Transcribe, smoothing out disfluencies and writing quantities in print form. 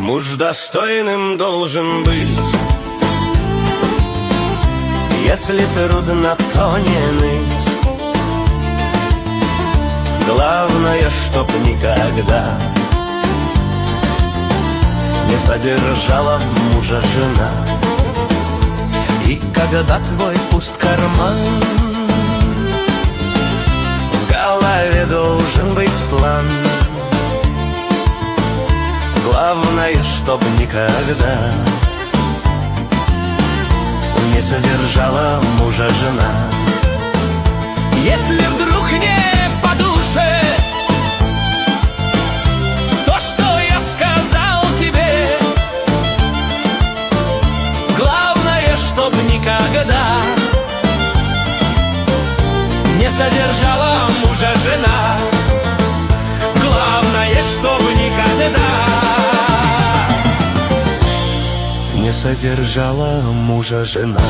Муж достойным должен быть. Если трудно, то не ныть. Главное, чтоб никогда не содержала мужа жена. И когда твой пуст карман, в голове должен быть план. Главное, чтоб никогда не содержала мужа жена. Если вдруг не по душе то, что я сказал тебе, главное, чтоб никогда не содержала мужа жена. Главное, чтоб никогда не содержала мужа жена.